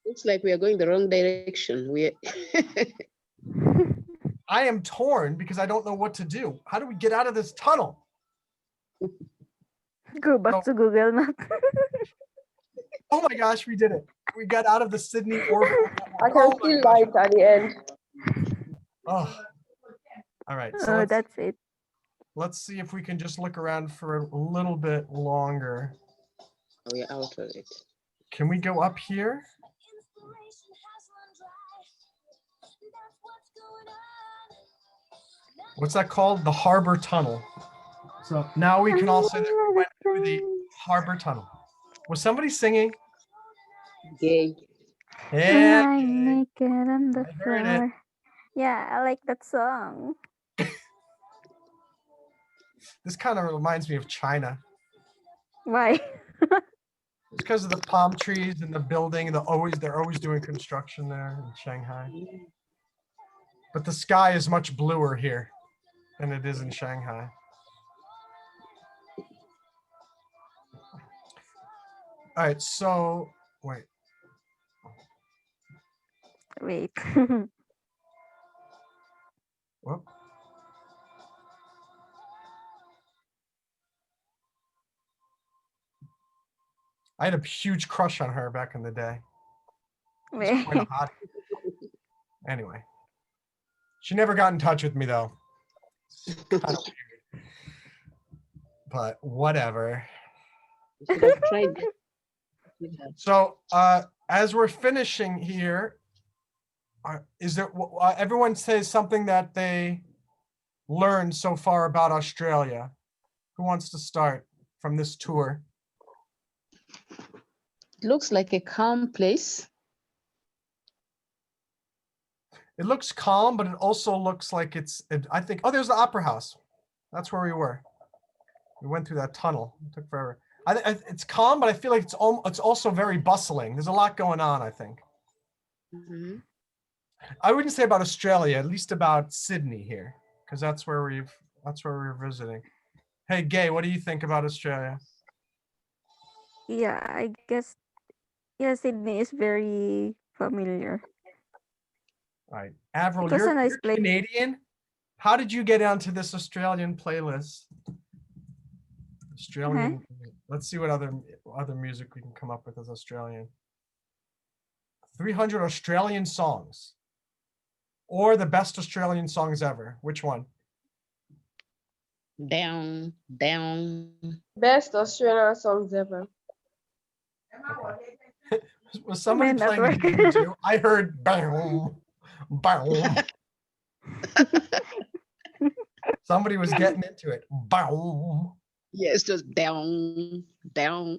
S2: Looks like we are going the wrong direction.
S1: I am torn because I don't know what to do. How do we get out of this tunnel?
S5: Go back to Google Map.
S1: Oh my gosh, we did it. We got out of the Sydney orbit.
S3: I can see light at the end.
S1: Oh. All right. So
S5: Oh, that's it.
S1: let's see if we can just look around for a little bit longer.
S2: We are out of it.
S1: Can we go up here? What's that called? The Harbor Tunnel. So now we can all say that we went through the Harbor Tunnel. Was somebody singing?
S2: Gay.
S1: Yeah.
S5: Lying naked on the
S1: I heard it.
S5: floor. Yeah, I like that song.
S1: This kind of reminds me of China.
S5: Why?
S1: It's because of the palm trees and the building. They're always doing construction there in Shanghai. But the sky is much bluer here than it is in Shanghai. All right, so wait.
S5: Wait.
S1: Whoop. I had a huge crush on her back in the day. She's quite a hot. Anyway, she never got in touch with me though. Kind of weird. But whatever.
S2: You should have tried that.
S1: So as we're finishing here, is there everyone says something that they learned so far about Australia? Who wants to start from this tour?
S2: It looks like a calm place.
S1: It looks calm, but it also looks like I think, oh, there's the Opera House. That's where we were. We went through that tunnel. It took forever. It's calm, but I feel like it's also very bustling. There's a lot going on, I think.
S2: Mm-hmm.
S1: I wouldn't say about Australia, at least about Sydney here, because that's where we're visiting. Hey, Gay, what do you think about Australia?
S5: Yeah, I guess. Yeah, Sydney is very familiar.
S1: All right, Avril,
S5: It was a nice
S1: you're
S5: place.
S1: Canadian. How did you get onto this Australian playlist? Australian. Let's see what other music we can come up with as Australian. 300 Australian songs, or the best Australian songs ever. Which one?
S2: Down, down.
S3: Best Australian songs ever.
S1: Was somebody
S5: Man at
S1: playing a
S5: work.
S1: didgeridoo? I heard boom, boom. Somebody was getting into it. Boom.
S2: Yes, just down, down.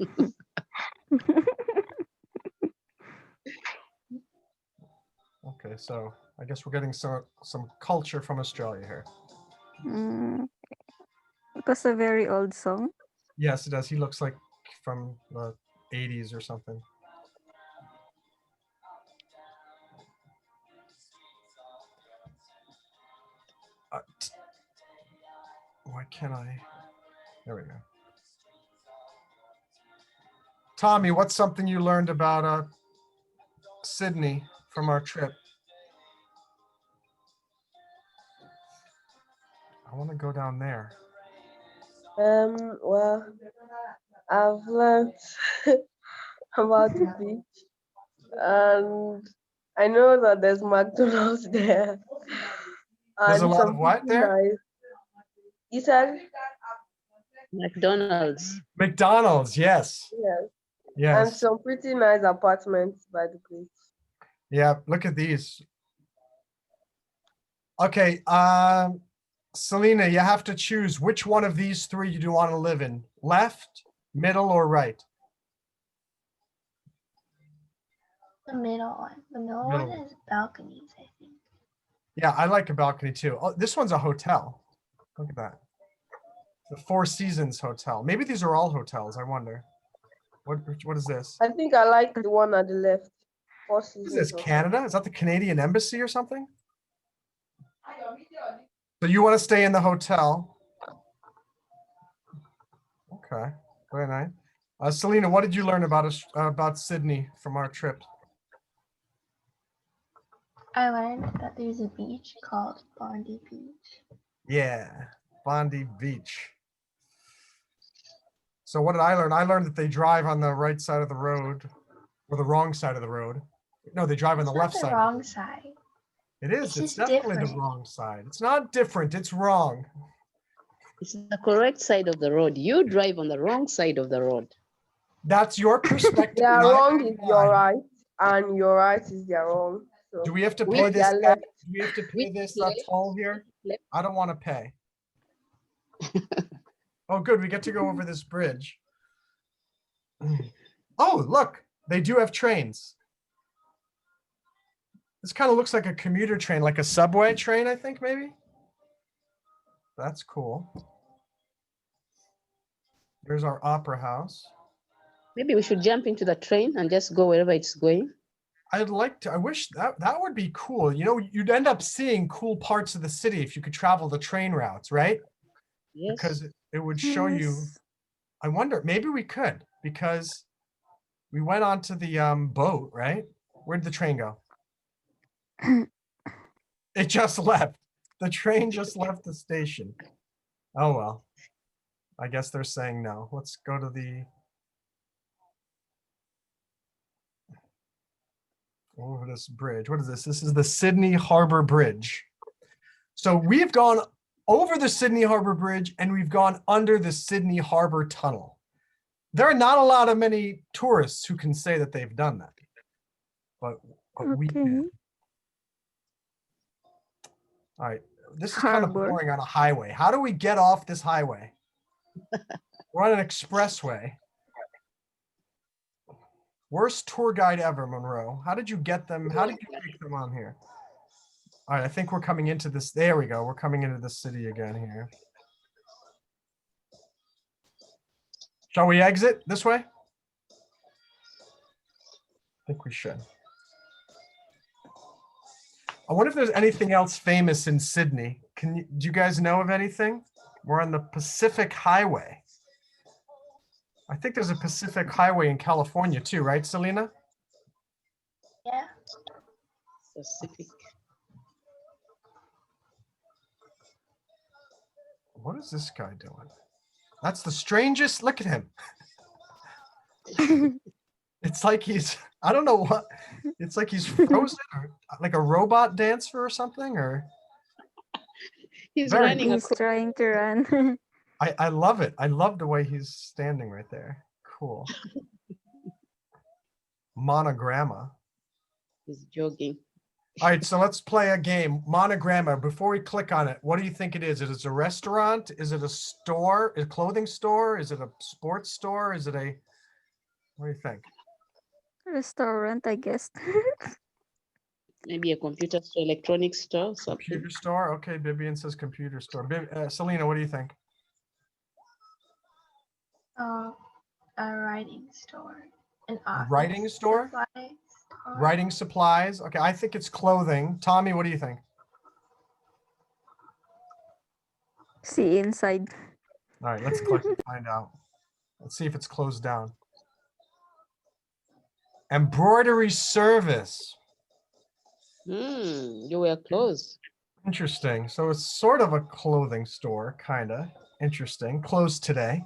S1: Okay, so I guess we're getting some culture from Australia here.
S5: Mm, it was a very old song.
S1: Yes, it does. He looks like from the 80s or something. Why can't I? There we go. Tommy, what's something you learned about Sydney from our trip? I want to go down there.
S3: Well, I've learned about the beach, and I know that there's McDonald's there.
S1: There's a
S3: And
S1: lot of
S3: some
S1: what
S3: pretty
S1: there?
S3: nice. You said?
S2: McDonald's.
S1: McDonald's, yes.
S3: Yes. And
S1: Yes.
S3: some pretty nice apartments by the beach.
S1: Yeah, look at these. Okay, Selena, you have to choose which one of these three you do want to live in. Left, middle, or right?
S4: The middle one. The middle
S1: Middle.
S4: one has balconies, I think.
S1: Yeah, I like a balcony too. Oh, this one's a hotel. Look at that. The Four Seasons Hotel. Maybe these are all hotels, I wonder. What is this?
S3: I think I like the one at the left. Four
S1: What is
S3: Seasons
S1: this,
S3: Hotel.
S1: Canada? Is that the Canadian Embassy or something? So you want to stay in the hotel? Okay, very nice. Selena, what did you learn about Sydney from our trip?
S4: I learned that there's a beach called Bondi Beach.
S1: Yeah, Bondi Beach. So what did I learn? I learned that they drive on the right side of the road or the wrong side of the road. No, they drive on the
S4: It's
S1: left
S4: not the
S1: side.
S4: wrong side.
S1: It is.
S4: It's
S1: It's
S4: just
S1: definitely the
S4: different.
S1: wrong side. It's not different. It's wrong.
S2: It's the correct side of the road. You drive on the wrong side of the road.
S1: That's your perspective.
S3: Their
S1: not
S3: wrong is your
S1: mine.
S3: right, and your right is their wrong. So
S1: Do we have to
S2: We-
S1: pay
S3: or
S1: this?
S3: their
S1: guy-
S3: left.
S1: Do we have to pay
S2: Which
S1: this
S2: left?
S1: toll here?
S2: Left.
S1: I don't want to pay. Oh, good. We get to go over this bridge. Oh, look, they do have trains. This kind of looks like a commuter train, like a subway train, I think, maybe. That's cool. There's our opera house.
S2: Maybe we should jump into the train and just go wherever it's going.
S1: I'd like to, I wish that would be cool. You know, you'd end up seeing cool parts of the city if you could travel the train routes, right?
S2: Yes.
S1: Because it would show you.
S5: Yes.
S1: I wonder, maybe we could, because we went onto the boat, right? Where'd the train go? It just left. The train just left the station. Oh, well. I guess they're saying no. Let's go to the. Over this bridge. What is this? This is the Sydney Harbor Bridge. So we've gone over the Sydney Harbor Bridge and we've gone under the Sydney Harbor Tunnel. There are not a lot of many tourists who can say that they've done that. But we
S5: Okay.
S1: did. All right. This is kind of
S5: Harbor.
S1: boring on a highway. How do we get off this highway? We're on an expressway. Worst tour guide ever, Monroe. How did you get them? How did you take them on here? All right, I think we're coming into this. There we go. We're coming into the city again here. Shall we exit this way? I think we should. I wonder if there's anything else famous in Sydney. Do you guys know of anything? We're on the Pacific Highway. I think there's a Pacific Highway in California too, right, Selena?
S4: Yeah.
S2: Pacific.
S1: What is this guy doing? That's the strangest. Look at him. It's like he's, I don't know what, it's like he's frozen or like a robot dancer or something, or
S2: He's
S1: Very
S2: running
S5: He's
S2: across.
S5: trying to run.
S1: I love it. I love the way he's standing right there. Cool. Monogramma.
S2: He's jogging.
S1: All right, so let's play a game. Monogramma. Before we click on it, what do you think it is? Is it a restaurant? Is it a store? A clothing store? Is it a sports store? Is it a? What do you think?
S5: Restaurant, I guess.
S2: Maybe a computer store, electronics store, something.
S1: Computer store. Okay, Bibian says computer store. Selena, what do you think?
S4: A writing store. An office
S1: Writing store?
S4: supply store.
S1: Writing supplies. Okay, I think it's clothing. Tommy, what do you think?
S5: See inside.
S1: All right, let's click and find out. Let's see if it's closed down. Embroidery service.
S2: You were close.
S1: Interesting. So it's sort of a clothing store, kind of. Interesting. Closed today.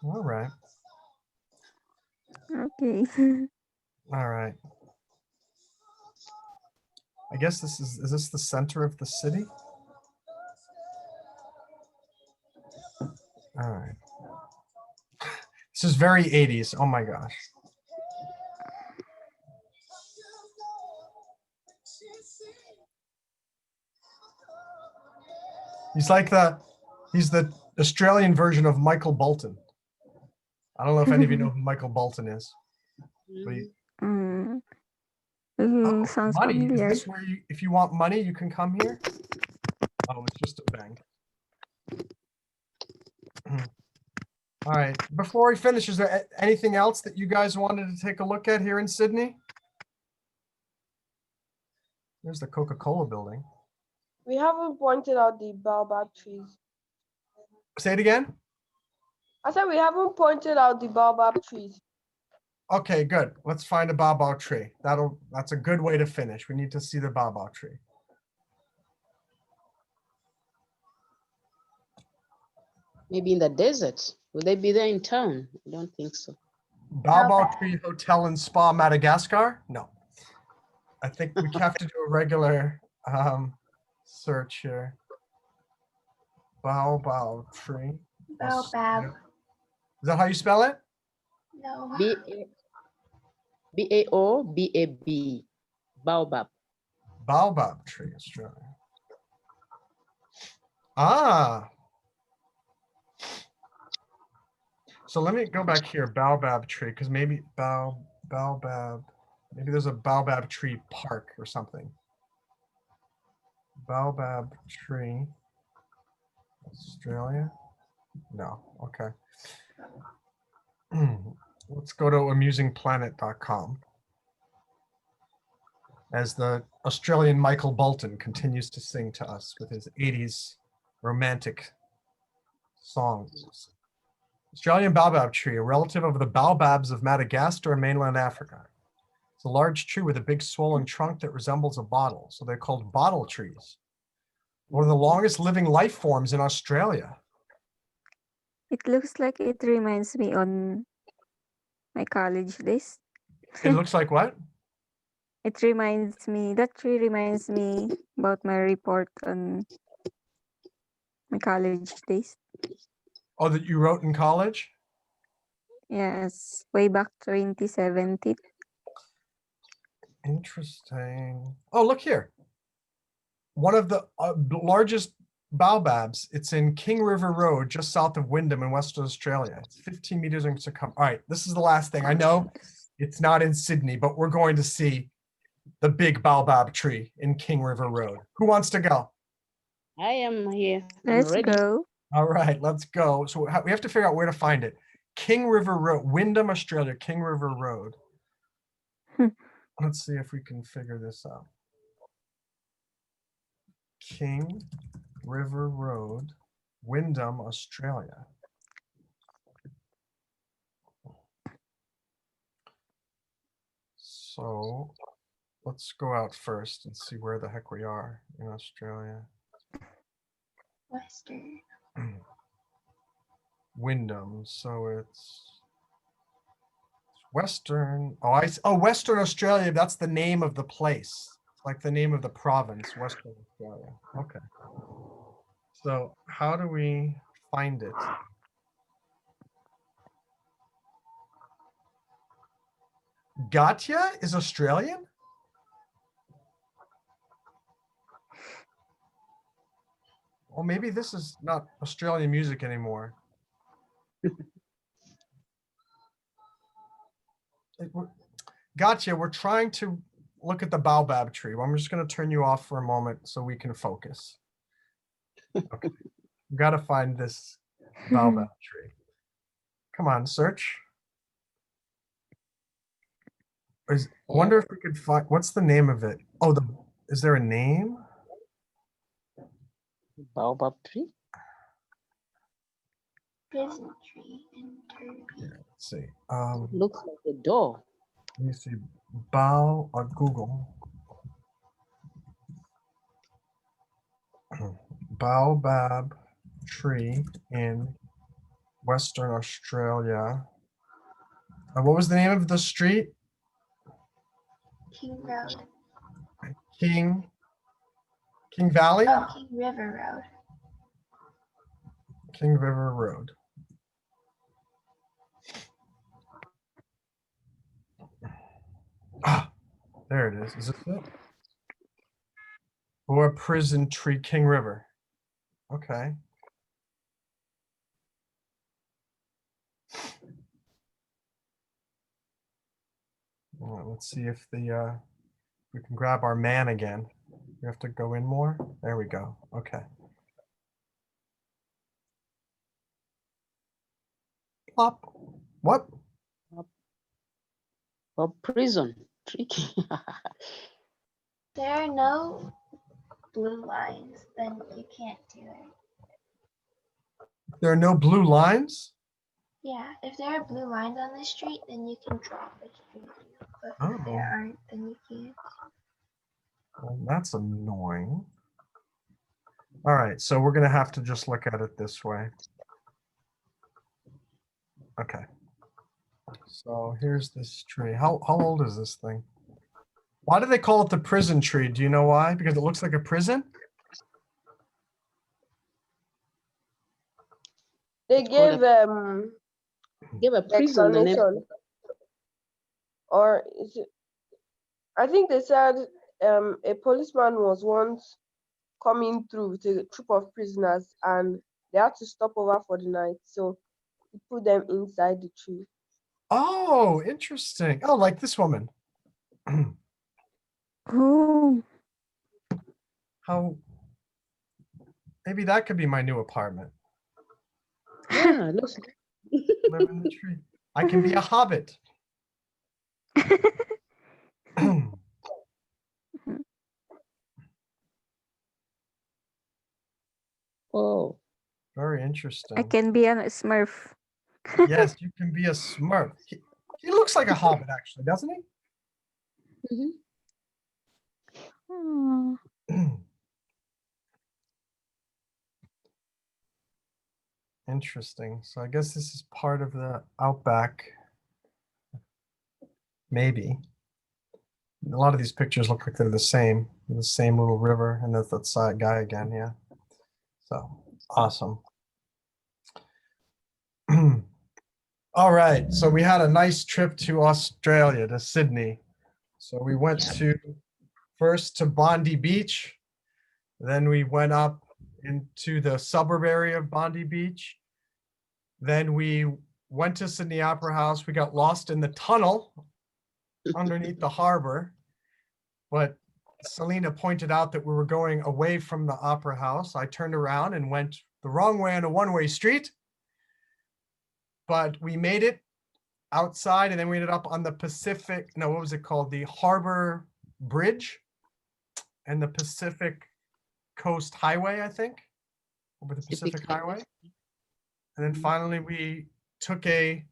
S1: All right.
S5: Okay.
S1: All right. I guess this is this the center of the city? All right. This is very 80s. Oh my gosh. He's the Australian version of Michael Bolton. I don't know if any of you know who Michael Bolton is. But
S2: Mm.
S1: oh,
S5: Sounds
S1: money.
S5: familiar.
S1: Is this where you, if you want money, you can come here? Oh, it's just a bank. All right. Before we finish, is there anything else that you guys wanted to take a look at here in Sydney? There's the Coca-Cola building.
S3: We haven't pointed out the baobab trees.
S1: Say it again.
S3: I said we haven't pointed out the baobab trees.
S1: Okay, good. Let's find a baobab tree. That's a good way to finish. We need to see the baobab tree.
S2: Maybe in the desert. Will they be there in town? I don't think so.
S1: Baobab Tree Hotel and Spa, Madagascar? No. I think we have to do a regular search here. Baobab Tree.
S4: Baobab.
S1: Is that how you spell it?
S4: No.
S2: B-A-O-B-A-B. Baobab.
S1: Baobab Tree, Australia. Ah. So let me go back here, Baobab Tree, because maybe Baobab, maybe there's a Baobab Tree Park or something. Baobab Tree, Australia? No, okay. Let's go to amusingplanet.com. As the Australian Michael Bolton continues to sing to us with his 80s romantic songs. Australian baobab tree, a relative of the baobabs of Madagascar and mainland Africa. It's a large tree with a big swollen trunk that resembles a bottle, so they're called bottle trees. One of the longest living life forms in Australia.
S5: It looks like it reminds me on my college days.
S1: It looks like what?
S5: It reminds me, that tree reminds me about my report on my college days.
S1: Oh, that you wrote in college?
S5: Yes, way back 2017.
S1: Interesting. Oh, look here. One of the largest baobabs. It's in King River Road, just south of Wyndham in Western Australia. It's 15 meters in circumference. All right, this is the last thing. I know it's not in Sydney, but we're going to see the big baobab tree in King River Road. Who wants to go?
S2: I am here. I'm
S5: Let's
S2: ready.
S5: go.
S1: All right, let's go. So we have to figure out where to find it. King River Road, Wyndham, Australia, King River Road. Let's see if we can figure this out. King River Road, Wyndham, Australia. So let's go out first and see where the heck we are in Australia.
S4: Western.
S1: Wyndham, so it's Western. Oh, Western Australia. That's the name of the place. It's like the name of the province, Western Australia. Okay. So how do we find it. Gotcha is Australian? Well, maybe this is not Australian music anymore. Gotcha. We're trying to look at the Baobab tree. Well, I'm just going to turn you off for a moment so we can focus. Okay. We've got to find this Baobab tree. Come on, search. I wonder if we could find, what's the name of it? Oh, is there a name?
S7: Baobab tree?
S4: Prison tree in Turkey.
S1: Let's see.
S7: Looks like a door.
S1: Let me see. Google. Baobab tree in Western Australia. What was the name of the street?
S4: King Road.
S1: King Valley?
S4: Oh, King River Road.
S1: King River Road. Ah, there it is. Is this it? Or prison tree, King River. Okay. Well, let's see if we can grab our man again. We have to go in more. There we go. Okay. Plop. What?
S7: A prison. Tricky.
S4: There are no blue lines, then you can't do it.
S1: There are no blue lines?
S4: Yeah, if there are blue lines on the street, then you can draw the street. But if
S1: Oh.
S4: there aren't, then you can't.
S1: Well, that's annoying. All right, so we're gonna have to just look at it this way. Okay. So here's this tree. How old is this thing? Why do they call it the prison tree? Do you know why? Because it looks like a prison?
S3: They gave
S7: Give a prison the name.
S3: explanation, or is it, I think they said a policeman was once coming through with a troop of prisoners and they had to stop over for the night, so he put them inside the tree.
S1: Oh, interesting. Oh, like this woman.
S5: Oh,
S1: How maybe that could be my new apartment.
S7: Yeah, looks
S1: Live in the tree. I can be a hobbit.
S7: oh.
S1: Very
S5: I
S1: interesting.
S5: can be a Smurf.
S1: Yes, you can be a Smurf. He looks like a hobbit, actually, doesn't he?
S5: Oh,
S1: Interesting. So I guess this is part of the outback. Maybe. A lot of these pictures look like they're the same little river, and that's that side guy again, yeah. So awesome. All right, so we had a nice trip to Australia, to Sydney. So we went first to Bondi Beach, then we went up into the suburb area of Bondi Beach. Then we went to Sydney Opera House. We got lost in the tunnel underneath the harbor, but Selena pointed out that we were going away from the Opera House. I turned around and went the wrong way on a one-way street, but we made it outside, and then we ended up on the Pacific, no, what was it called? The Harbor Bridge and the Pacific Coast Highway, I think, over the Pacific Highway. And then finally we took a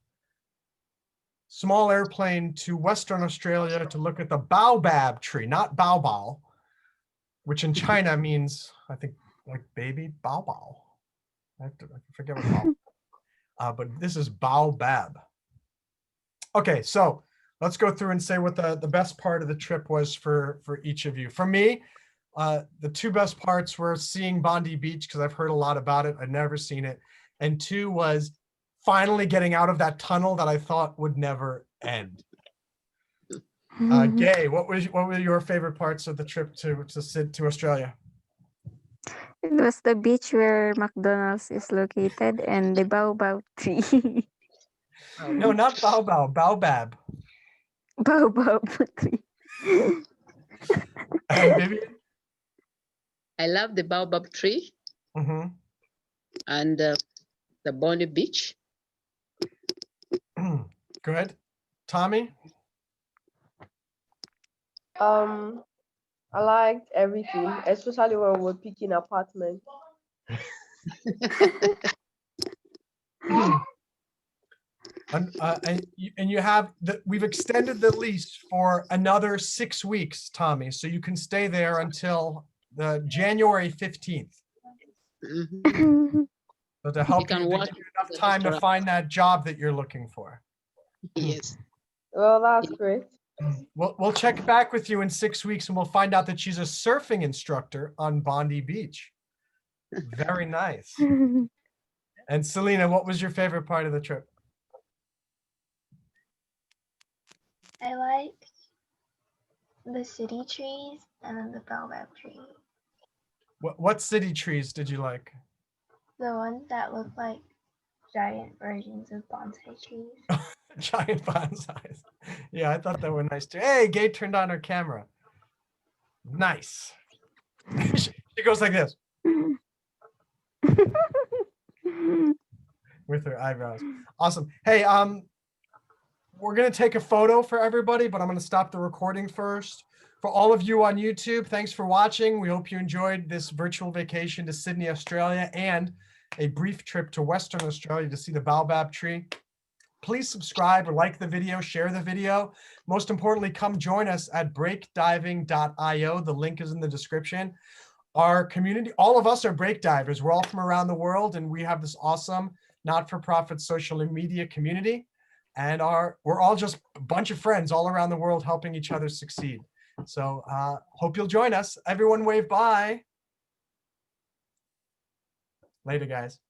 S1: small airplane to Western Australia to look at the Baobab tree, not Baobab, which in China means, I think, like baby Baobab. I forget what Baobab. But this is Baobab. Okay, so let's go through and say what the best part of the trip was for each of you. For me, the two best parts were seeing Bondi Beach, because I've heard a lot about it. I'd never seen it. And 2 was finally getting out of that tunnel that I thought would never end. Gay, what were your favorite parts of the trip to Australia?
S5: It was the beach where McDonald's is located and the Baobab tree.
S1: No, not Baobab.
S5: Baobab tree.
S1: And Bibian?
S7: I love the Baobab tree
S1: Mm-hmm.
S7: and the Bondi Beach.
S1: Good. Tommy?
S3: I liked everything, especially when we were picking apartments.
S1: And you have we've extended the lease for another 6 weeks, Tommy, so you can stay there until the January 15th.
S7: Mhm.
S1: So to help
S7: can
S1: you, to
S7: work
S1: give you enough
S7: in the
S1: time to
S7: restaurant.
S1: find that job that you're looking for.
S7: Yes.
S3: Well, that's great.
S1: We'll check back with you in 6 weeks and we'll find out that she's a surfing instructor on Bondi Beach. Very nice. And Selena, what was your favorite part of the trip?
S4: I liked the city trees and then the Baobab tree.
S1: What city trees did you like?
S4: The ones that look like giant versions of bonsai trees.
S1: Giant bonsais. Yeah, I thought that were nice too. Hey, Gay turned on her camera. Nice. She goes like this with her eyebrows. Awesome. Hey, we're gonna take a photo for everybody, but I'm gonna stop the recording first. For all of you on YouTube, thanks for watching. We hope you enjoyed this virtual vacation to Sydney, Australia, and a brief trip to Western Australia to see the Baobab tree. Please subscribe or like the video, share the video. Most importantly, come join us at breakdiving.io. The link is in the description. Our community, all of us are break divers. We're all from around the world, and we have this awesome not-for-profit social media community. And we're all just a bunch of friends all around the world helping each other succeed. So hope you'll join us. Everyone wave bye. Later, guys.